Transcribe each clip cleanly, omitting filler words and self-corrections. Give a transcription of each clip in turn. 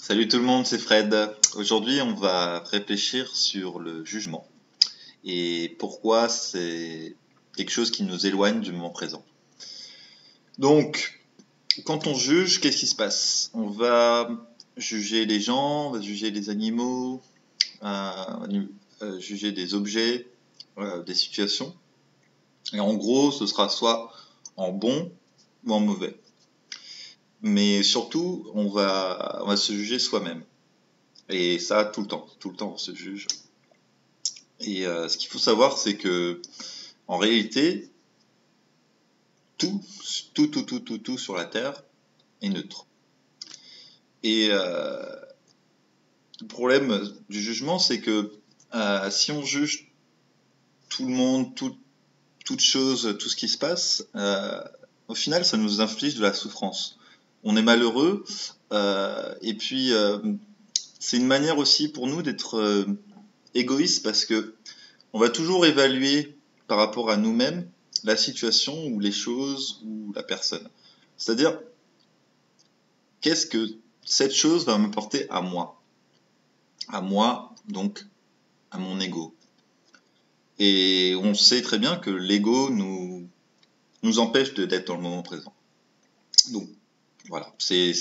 Salut tout le monde, c'est Fred. Aujourd'hui, on va réfléchir sur le jugement et pourquoi c'est quelque chose qui nous éloigne du moment présent. Donc, quand on juge, qu'est-ce qui se passe? On va juger les gens, on va juger les animaux, juger des objets, des situations. Et en gros, ce sera soit en bon ou en mauvais. Mais surtout, on va se juger soi-même. Et ça, tout le temps, on se juge. Et ce qu'il faut savoir, c'est que en réalité, tout, tout sur la Terre est neutre. Et le problème du jugement, c'est que si on juge tout le monde, toute chose, tout ce qui se passe, au final, ça nous inflige de la souffrance. On est malheureux, et puis c'est une manière aussi pour nous d'être égoïste parce que on va toujours évaluer par rapport à nous-mêmes la situation ou les choses ou la personne. C'est-à-dire, qu'est-ce que cette chose va m'apporter à moi? À moi, donc à mon ego. Et on sait très bien que l'ego nous empêche d'être dans le moment présent. Donc voilà, c'est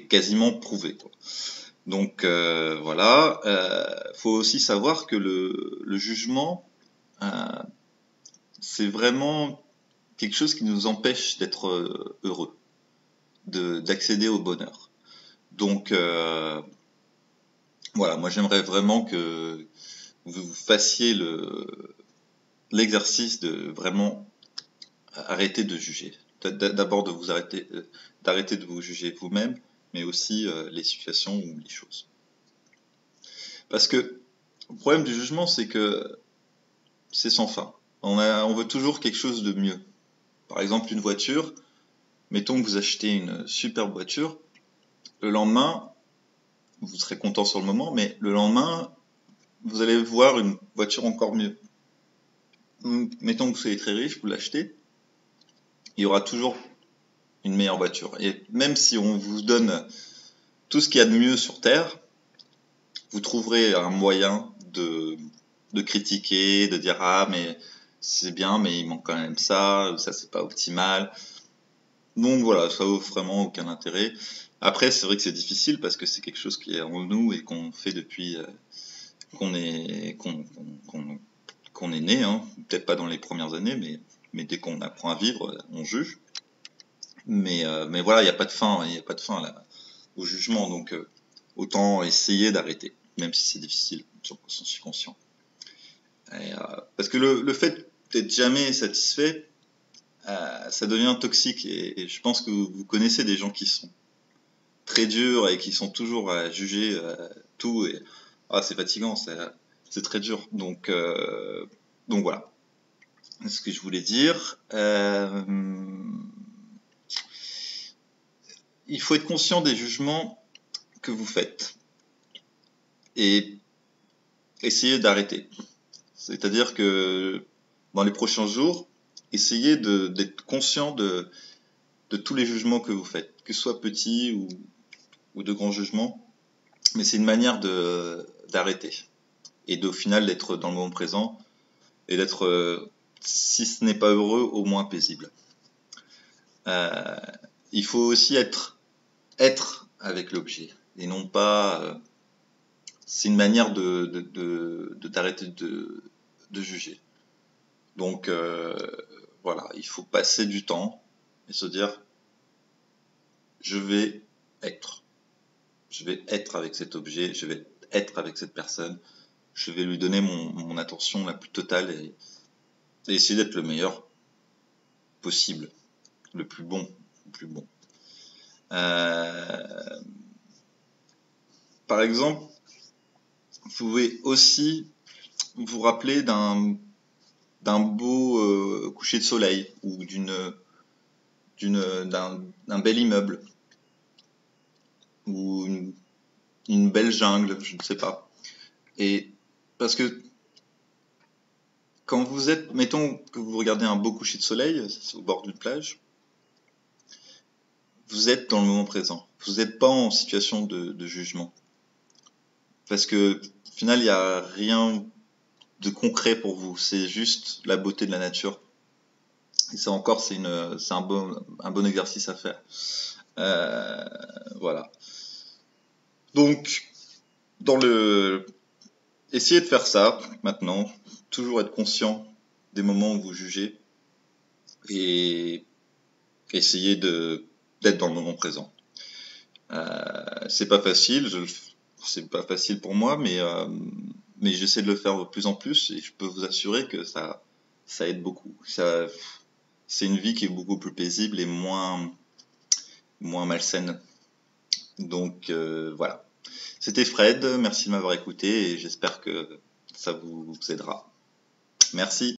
quasiment prouvé, quoi. Donc voilà, faut aussi savoir que le jugement, c'est vraiment quelque chose qui nous empêche d'être heureux, d'accéder au bonheur. Donc voilà, moi j'aimerais vraiment que vous fassiez l'exercice de vraiment arrêter de juger. D'abord de vous d'arrêter de vous juger vous-même, mais aussi les situations ou les choses. Parce que le problème du jugement, c'est que c'est sans fin. On veut toujours quelque chose de mieux. Par exemple, une voiture, mettons que vous achetez une superbe voiture, le lendemain, vous serez content sur le moment, mais le lendemain, vous allez voir une voiture encore mieux. Mettons que vous soyez très riche, vous l'achetez, il y aura toujours une meilleure voiture. Et même si on vous donne tout ce qu'il y a de mieux sur Terre, vous trouverez un moyen de critiquer, de dire ah mais c'est bien mais il manque quand même ça c'est pas optimal. Donc voilà, ça vaut vraiment aucun intérêt. Après c'est vrai que c'est difficile parce que c'est quelque chose qui est en nous et qu'on fait depuis qu'on est qu'on est né, hein. Peut-être pas dans les premières années, mais dès qu'on apprend à vivre, on juge. Mais voilà, il n'y a pas de fin, il n'y a pas de fin là, au jugement, donc autant essayer d'arrêter, même si c'est difficile, j'en suis conscient. Et, parce que le fait d'être jamais satisfait, ça devient toxique, et je pense que vous connaissez des gens qui sont très durs et qui sont toujours à juger tout, et c'est fatigant, c'est très dur, donc voilà, c'est ce que je voulais dire. Il faut être conscient des jugements que vous faites et essayer d'arrêter. C'est-à-dire que dans les prochains jours, essayez d'être conscient de tous les jugements que vous faites, que ce soit petits ou de grands jugements, mais c'est une manière d'arrêter et au final d'être dans le moment présent et d'être, si ce n'est pas heureux, au moins paisible. Il faut aussi être avec l'objet et non pas c'est une manière d'arrêter de juger. Donc voilà, il faut passer du temps et se dire je vais être avec cet objet, je vais être avec cette personne, je vais lui donner mon attention la plus totale et essayer d'être le meilleur possible, le plus bon. Par exemple, vous pouvez aussi vous rappeler d'un beau coucher de soleil ou d'un bel immeuble ou une belle jungle, je ne sais pas. Et parce que quand vous êtes, mettons que vous regardez un beau coucher de soleil au bord d'une plage, vous êtes dans le moment présent. Vous n'êtes pas en situation de jugement. Parce que, au final, il n'y a rien de concret pour vous. C'est juste la beauté de la nature. Et ça encore, c'est un bon exercice à faire. Voilà. Donc, essayez de faire ça maintenant. Toujours être conscient des moments où vous jugez. Et essayez d'être dans le moment présent. C'est pas facile, c'est pas facile pour moi, mais j'essaie de le faire de plus en plus et je peux vous assurer que ça aide beaucoup. C'est une vie qui est beaucoup plus paisible et moins malsaine. Donc voilà. C'était Fred, merci de m'avoir écouté et j'espère que ça vous aidera. Merci.